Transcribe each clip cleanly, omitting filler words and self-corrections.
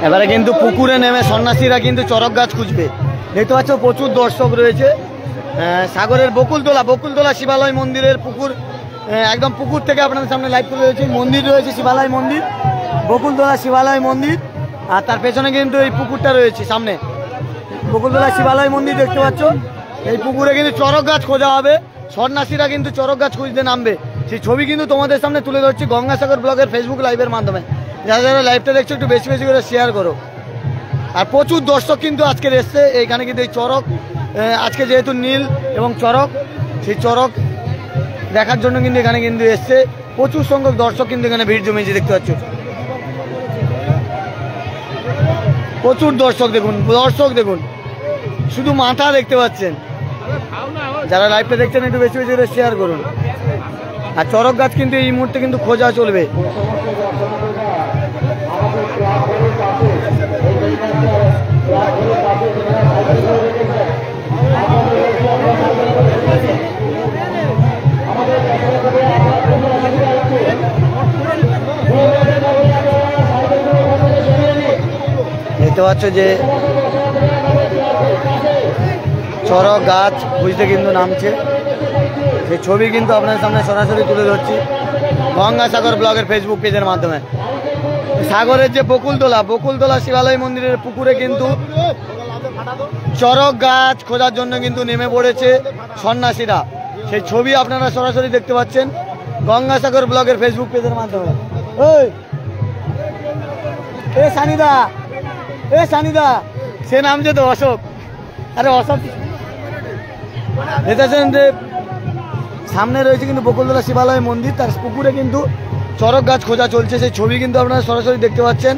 এবারে কিন্তু পুকুরে নেমে সন্ন্যাসীরা কিন্তু চরক গাছ খুঁজবে। দেখতে পাচ্ছ প্রচুর দর্শক রয়েছে। সাগরের বকুলতলা শিবালয় মন্দিরের পুকুর, একদম পুকুর থেকে আপনাদের সামনে লাইভ করে রয়েছে। মন্দির রয়েছে শিবালয় মন্দির, বকুলতলা শিবালয় মন্দির, আর তার পেছনে কিন্তু এই পুকুরটা রয়েছে। সামনে বকুলতলা শিবালয় মন্দির দেখতে পাচ্ছ। এই পুকুরে কিন্তু চরক গাছ খোঁজা হবে, সন্ন্যাসীরা কিন্তু চরক গাছ খুঁজতে নামবে। সেই ছবি কিন্তু তোমাদের সামনে তুলে ধরছি গঙ্গাসাগর ব্লগের ফেসবুক লাইভের মাধ্যমে। যারা যারা লাইভটা দেখছো একটু বেশি বেশি করে শেয়ার করো। আর প্রচুর দর্শক কিন্তু আজকের এসছে এইখানে, কিন্তু এই চরক আজকে যেহেতু নীল এবং চরক, সেই চরক দেখার জন্য কিন্তু এখানে কিন্তু এসছে প্রচুর সংখ্যক দর্শক কিন্তু এখানে ভিড় জমিয়েছে। দেখতে পাচ্ছ প্রচুর দর্শক, দেখুন শুধু মাথা দেখতে পাচ্ছেন। যারা লাইভটা দেখছেন একটু বেশি বেশি করে শেয়ার করুন। আর চরক গাছ কিন্তু এই মুহূর্তে কিন্তু খোঁজা চলবে। দেখতে পাচ্ছ যে চরক গাছ খুঁজতে কিন্তু নামছে। সেই ছবি কিন্তু আপনাদের সামনে সরাসরি তুলে ধরছি গঙ্গাসাগর ব্লগের ফেসবুক পেজের মাধ্যমে। সাগরের যে বকুলতলা শিবালয় মন্দিরের পুকুরে কিন্তু চরক গাছ খোঁজার জন্য কিন্তু নেমে পড়েছে সন্ন্যাসীরা। সেই ছবি আপনারা সরাসরি দেখতে পাচ্ছেন গঙ্গাসাগর ব্লগের ফেসবুক পেজের মাধ্যমে। সানিদা সে নামছে তো অশোক। আরে অশোক দেখেছেন যে সামনে রয়েছে কিন্তু বকুলতলা শিবালয় মন্দির, তার পুকুরে কিন্তু চরক গাছ খোঁজা চলছে। সেই ছবি কিন্তু আপনারা সরাসরি দেখতে পাচ্ছেন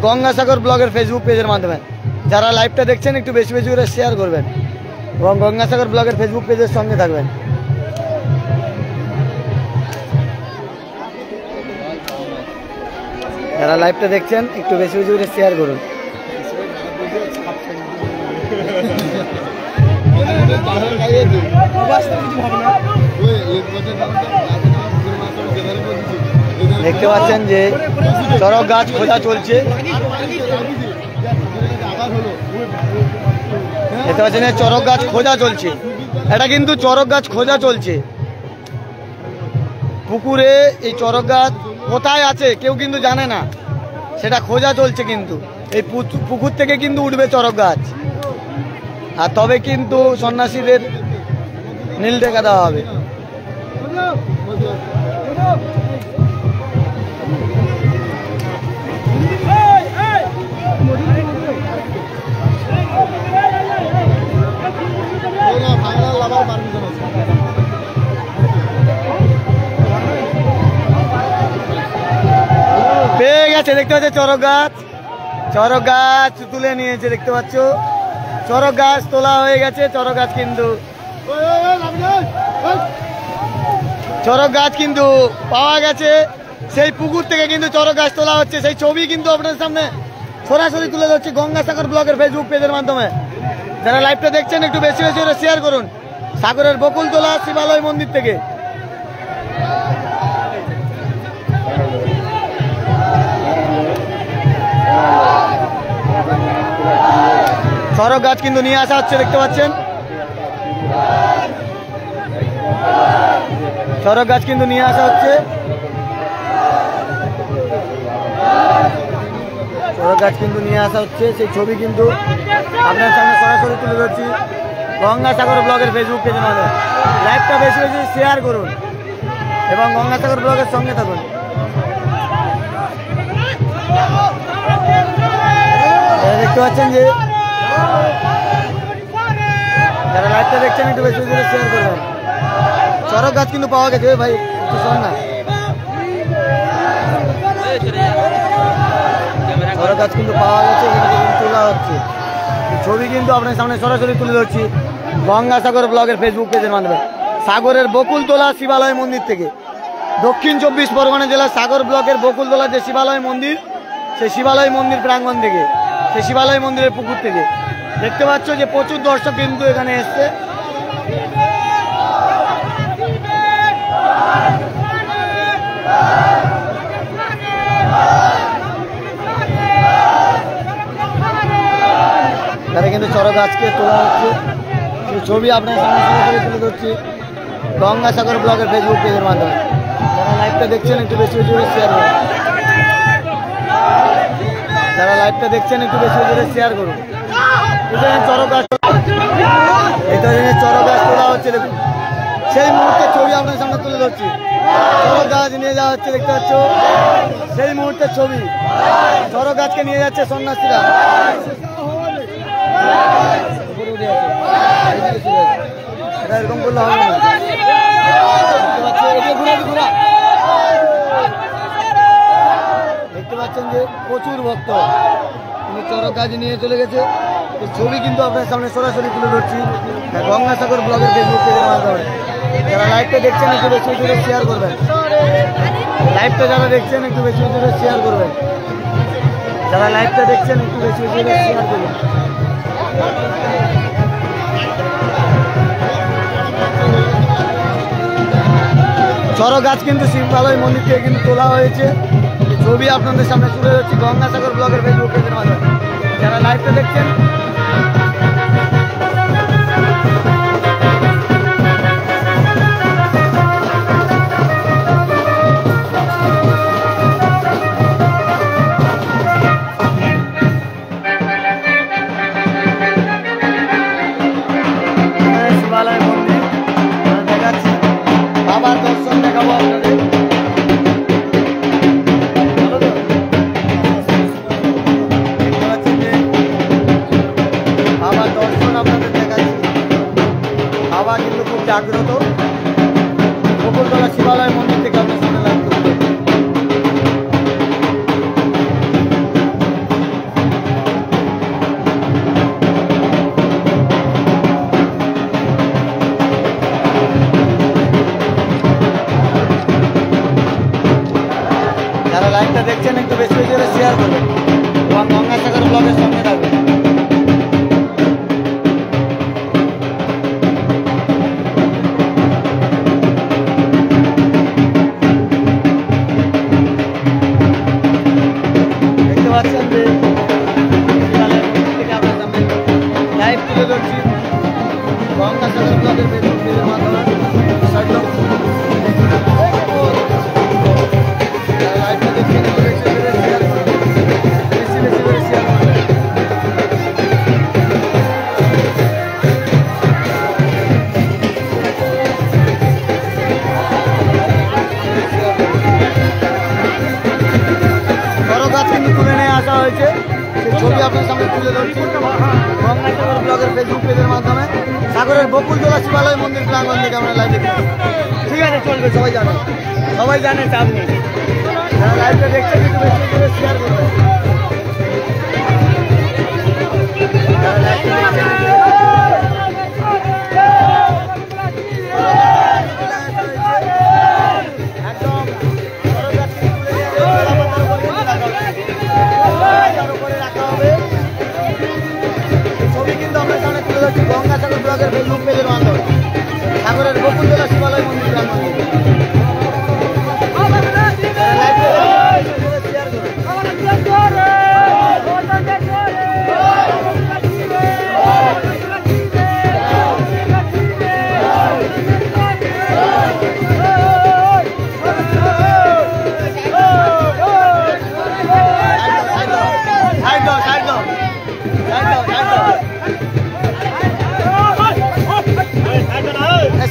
গঙ্গাসাগর ব্লগের ফেসবুক পেজের মাধ্যমে। যারা লাইভটা দেখছেন একটু বেশি বেশি করে শেয়ার করবেন এবং গঙ্গাসাগর ব্লগের ফেসবুক পেজের সঙ্গে থাকবেন। যারা লাইভটা দেখছেন একটু বেশি বেশি করে শেয়ার করুন। দেখতে পাচ্ছেন যে চরক গাছ খোঁজা চলছে। দেখতে পাচ্ছেন চরক গাছ খোঁজা চলছে। এটা কিন্তু চরক গাছ খোঁজা চলছে পুকুরে। এই চরক গাছ কোথায় আছে কেউ কিন্তু জানে না, সেটা খোঁজা চলছে। কিন্তু এই পুকুর থেকে কিন্তু উঠবে চরক গাছ, আর তবে কিন্তু সন্ন্যাসীদের নীল টেকা দেওয়া হবে। পেয়ে গেছে, দেখতে পাচ্ছ চরক গাছ তুলে নিয়েছে। দেখতে পাচ্ছ চরক গাছ তোলা হয়ে গেছে। চরক গাছ কিন্তু পাওয়া গেছে। সেই পুকুর থেকে কিন্তু চরক গাছ তোলা হচ্ছে। সেই ছবি কিন্তু আপনাদের সামনে সরাসরি তুলে ধরছি গঙ্গাসাগর ব্লগের ফেসবুক পেজের মাধ্যমে। যারা লাইভটা দেখছেন একটু বেশি বেশি করে শেয়ার করুন সাগরের বকুলতলা শিবালয় মন্দির থেকে। চরক গাছ কিন্তু নিয়ে আসা হচ্ছে। দেখতে পাচ্ছেন চরক গাছ কিন্তু নিয়ে আসা হচ্ছে। সেই ছবি কিন্তু আপনার সামনে সরাসরি তুলে ধরছি গঙ্গাসাগর ব্লগের ফেসবুক পেজের মাধ্যমে। লাইভটা বেশি বেশি শেয়ার করুন এবং গঙ্গাসাগর ব্লগের সঙ্গে থাকুন। দেখতে পাচ্ছেন যে যারা লাইভটা দেখছেন একটু বেশি বেশি শেয়ার করবেন। চরক গাছ কিন্তু পাওয়া গেছে ভাই, একটু শোন না। চরক গাছ কিন্তু পাওয়া গেছে, তোলা হচ্ছে। ছবি কিন্তু আপনার সামনে সরাসরি তুলে ধরছি গঙ্গাসাগর ব্লগের ফেসবুক পেজের মাধ্যমে। সাগরের বকুলতলা শিবালয় মন্দির থেকে, দক্ষিণ 24 পরগনা জেলার সাগর ব্লকের বকুলতলা যে শিবালয় মন্দির, সেই শিবালয় মন্দির প্রাঙ্গণ থেকে, সেই শিবালয় মন্দিরের পুকুর থেকে দেখতে পাচ্ছ যে প্রচুর দর্শক কিন্তু এখানে এসছে। তারা কিন্তু চড়ক গাছকে তোলা হচ্ছে, সেই ছবি আপনার সামনে তুলে ধরছি গঙ্গাসাগর ব্লগের ফেসবুক পেজের মাধ্যমে। যারা লাইভটা দেখছেন একটু বেশি বেশি করে শেয়ার করুন, যারা লাইভটা দেখছেন একটু বেশি বেশি করে শেয়ার করুন। চড়ক গাছ, এটা চড়ক গাছ তোলা হচ্ছে, দেখুন সেই মুহূর্তের ছবি আপনার সামনে তুলে ধরছি। চড়ক গাছ নিয়ে যাওয়া হচ্ছে, দেখতে পাচ্ছ সেই মুহূর্তের ছবি। চড়ক গাছকে নিয়ে যাচ্ছে সন্ন্যাসীরা। এটা এরকম করলে হবে না, দেখতে পাচ্ছেন যে প্রচুর ভক্ত তিনি চড়ক গাছ নিয়ে চলে গেছে। ছবি কিন্তু আপনার সামনে সরাসরি তুলে ধরছি গঙ্গাসাগর ব্লগের ফেসবুক পেজের মাধ্যমে। যারা লাইভটা দেখছেন একটু বেশি বেশি শেয়ার করবেন, লাইভটা যারা দেখছেন একটু বেশি বেশি শেয়ার করবেন, যারা লাইভটা দেখছেন একটু বেশি বেশি শেয়ার করবেন। চড়ক গাছ কিন্তু শিবালয় মন্দির থেকে কিন্তু তোলা হয়েছে, ছবি আপনাদের সামনে তুলে ধরছি গঙ্গাসাগর ব্লগের ফেসবুক পেজের মাধ্যমে। যারা লাইভটা দেখছেন শিবালয় মন্দির দেখাচ্ছি, বাবার দর্শন দেখাবো আপনাদের। বাবার দর্শন আপনাদের দেখাচ্ছি, বাবা কিন্তু খুব জাগ্রত। বকুলতলা শিবালয় মন্দির থেকে আপনার সামনে লাভ করতে যারা লাইভটা দেখছেন একটু বেশি বেশি করে শেয়ার করবেন এবং গঙ্গাসাগর ব্লগের সঙ্গে থাকবেন। দেখতে পাচ্ছেন যে থেকে আপনার সামনে লাইভ তুলে ধরছি গঙ্গাসাগর ব্লগের ফেসবুক পেজের মাধ্যমে। হয়েছে সেই ছবি আপনার সামনে তুলে ধরছি গঙ্গাসাগর ব্লগের ফেসবুক পেজের মাধ্যমে। সাগরের বকুলতলা শিবালয় মন্দির প্রাঙ্গণ থেকে আমরা লাইভ দেখতে, ঠিক আছে চলবে, সবাই জানে চাপ নেই। যারা লাইভটা দেখছেন একটু বেশি করে শেয়ার করবেন, যারা লাইভটা দেখছেন গঙ্গাসাগর ব্লগের ফেসবুক পেজের মাধ্যমে সাগরের বকুলতলা শিবালয় মন্দির প্রাঙ্গণ থেকে।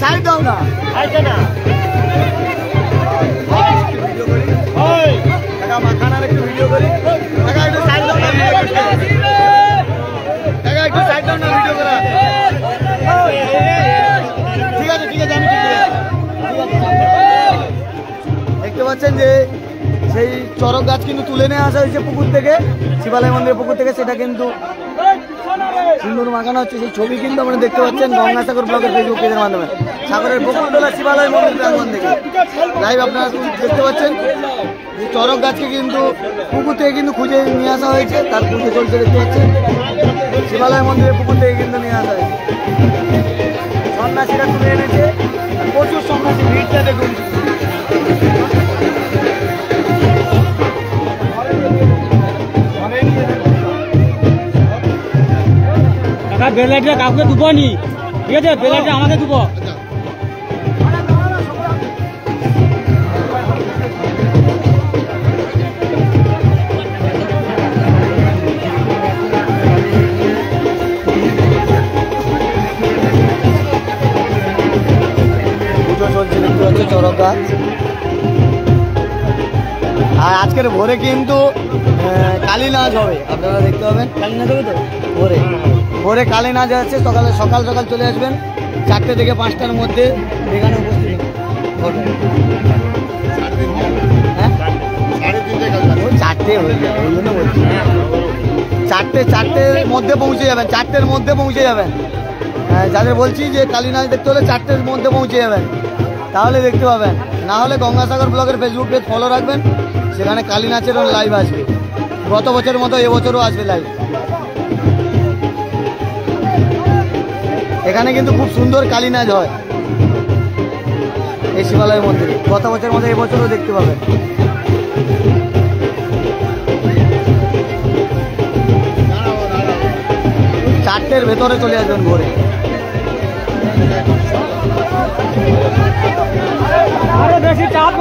সাইড দাও না, ভিডিও করি মাখানার একটু ভিডিও করি, একটু সাইড দাও না, একটু সাইড দাও না ভিডিও করা। ঠিক আছে আমি দেখতে পাচ্ছেন যে সেই চড়ক গাছ কিন্তু তুলে নিয়ে আসা হয়েছে পুকুর থেকে, শিবালয় মন্দিরের পুকুর থেকে। সেটা কিন্তু সুন্দর মাখানো হচ্ছে, সেই ছবি কিন্তু আপনারা দেখতে পাচ্ছেন গঙ্গাসাগর ব্লগের ফেসবুক পেজের মাধ্যমে সাগরের বকুলতলা শিবালয় মন্দির প্রাঙ্গণ থেকে লাইভ আপনারা দেখতে পাচ্ছেন। এই চড়ক গাছকে কিন্তু পুকুর থেকে কিন্তু খুঁজে নিয়ে আসা হয়েছে, তার পুজো চলছে দেখতে পাচ্ছেন। শিবালয় মন্দিরের পুকুর থেকে কিন্তু নিয়ে আসা হয়েছে, সন্ন্যাসীরা তুলে এনেছে, প্রচুর সন্ন্যাসী, ভিড়টা দেখুন। বেলাইটা কাউকে দুবো নি, ঠিক আছে? বেলাইটা আমাকে দুবো। পুজো চলছে, দেখতে পাচ্ছ চড়ক গাছ। আর আজকের ভোরে কিন্তু কালী নাচ হবে, আপনারা দেখতে পাবেন। কালী নাচ হবে তো ভোরে, ভোরে কালী নাচ আছে। সকাল সকাল চলে আসবেন 4টে থেকে 5টার মধ্যে এখানে উপস্থিত হবে। হ্যাঁ 4টে হয়ে যাবে, ওই জন্য বলছি। 4টের মধ্যে পৌঁছে যাবেন, 4টের মধ্যে পৌঁছে যাবেন। যাদের বলছি যে কালী নাচ দেখতে হলে 4টের মধ্যে পৌঁছে যাবেন, তাহলে দেখতে পাবেন। না হলে গঙ্গাসাগর ব্লগের ফেসবুক পেজ ফলো রাখবেন, সেখানে কালী নাচের লাইভ আসবে। গত বছরের মতো এবছরও আসবে লাইভ। এখানে কিন্তু খুব সুন্দর কালী নাচ হয় এই শিবালয় মন্দিরে। গত বছরের মতো এবছরও দেখতে পাবেন। চারটের ভেতরে চলে আসবেন ভোরে। বেশি চাপ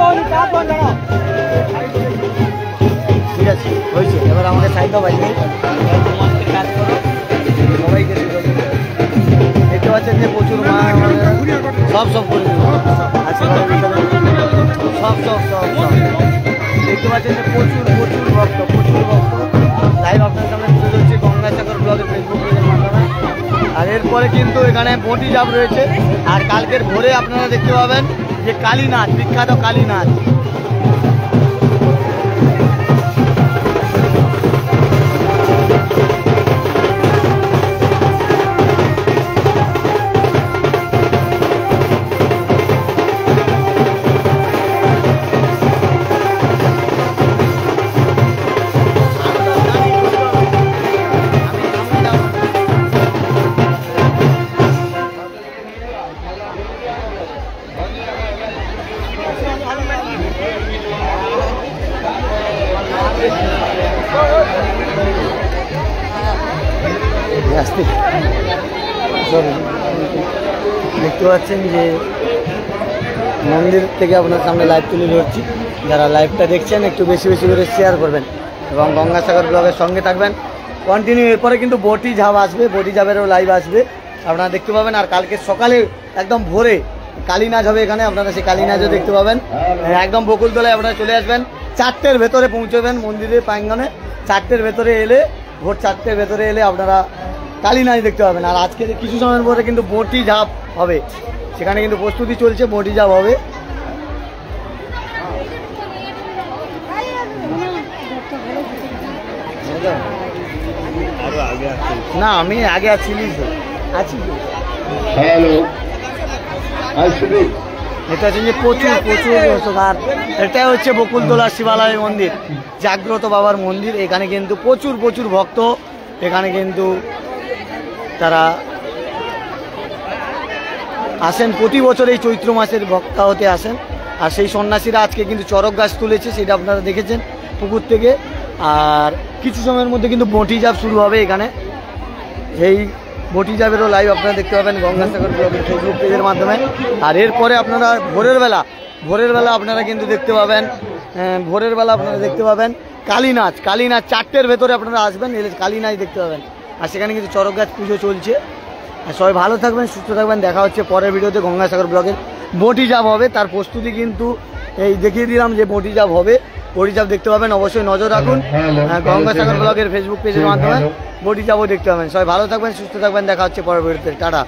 ঠিক আছে, হয়েছে। এবার আমাকে সাইড দাও ভাই, সবাইকে দেখতে পাচ্ছেন যে প্রচুর মা সব করে আচ্ছা সব দেখতে পাচ্ছেন যে প্রচুর ভক্ত লাইভ আপনার সামনে তুলে ধরছি গঙ্গাসাগর ব্লগের ফেসবুক পেজের মাধ্যমে। আর এরপরে কিন্তু এখানে বটি জাপ রয়েছে। আর কালকের ভোরে আপনারা দেখতে পাবেন যে কালী নাচ, বিখ্যাত কালী নাচ। দেখতে পাচ্ছেন যে মন্দির থেকে আপনার সামনে লাইভ তুলে ধরছি। যারা লাইভটা দেখছেন একটু বেশি করে শেয়ার করবেন এবং গঙ্গাসাগর ব্লগের সঙ্গে থাকবেন কন্টিনিউ। এরপরে কিন্তু বটি ঝাপ আসবে, বটি ঝাপেরও লাইভ আসবে, আপনারা দেখতে পাবেন। আর কালকে সকালে একদম ভোরে কালী নাচ হবে এখানে, আপনারা সেই কালী নাচও দেখতে পাবেন। একদম বকুলতলায় আপনারা চলে আসবেন, 4টের ভেতরে পৌঁছবেন মন্দিরের প্রাঙ্গণে। 4টের ভেতরে এলে, ভোর 4টের ভেতরে এলে আপনারা কালী নাচ দেখতে পাবেন। আর আজকে কিছু সময়ের পরে কিন্তু বটি ঝাপ হবে, সেখানে কিন্তু প্রস্তুতি চলছে, বটি ঝাপ হবে। না আমি আগে আছি এটা হচ্ছে যে প্রচুর দর্শক। আর এটা হচ্ছে বকুলতলা শিবালয় মন্দির, জাগ্রত বাবার মন্দির। এখানে কিন্তু প্রচুর ভক্ত, এখানে কিন্তু তারা আসেন প্রতি বছর এই চৈত্র মাসের ভক্তা হতে আসেন। আর সেই সন্ন্যাসীরা আজকে কিন্তু চড়ক গাছ তুলেছে, সেটা আপনারা দেখেছেন পুকুর থেকে। আর কিছু সময়ের মধ্যে কিন্তু বটি জাপ শুরু হবে এখানে। এই বটি জাপেরও লাইভ আপনারা দেখতে পাবেন গঙ্গাসাগর ব্লগের ফেসবুক পেজের মাধ্যমে। আর এরপরে আপনারা ভোরের বেলা আপনারা কিন্তু দেখতে পাবেন, কালী নাচ। 4টের ভেতরে আপনারা আসবেন, এলে কালী নাচ দেখতে পাবেন। আর সেখানে কিন্তু চড়ক গাছ পুজো চলছে। আর সবাই ভালো থাকবেন, সুস্থ থাকবেন। দেখা হচ্ছে পরের ভিডিওতে। গঙ্গাসাগর ব্লগের বটি জাপ হবে, তার প্রস্তুতি কিন্তু এই দেখিয়ে দিলাম যে বটি জাপ হবে। বটি জাপ দেখতে পাবেন, অবশ্যই নজর রাখুন গঙ্গাসাগর ব্লগের ফেসবুক পেজের মাধ্যমে। বটি জাপও দেখতে পাবেন। সবাই ভালো থাকবেন, সুস্থ থাকবেন। দেখা হচ্ছে পরের ভিডিওতে। টাটা।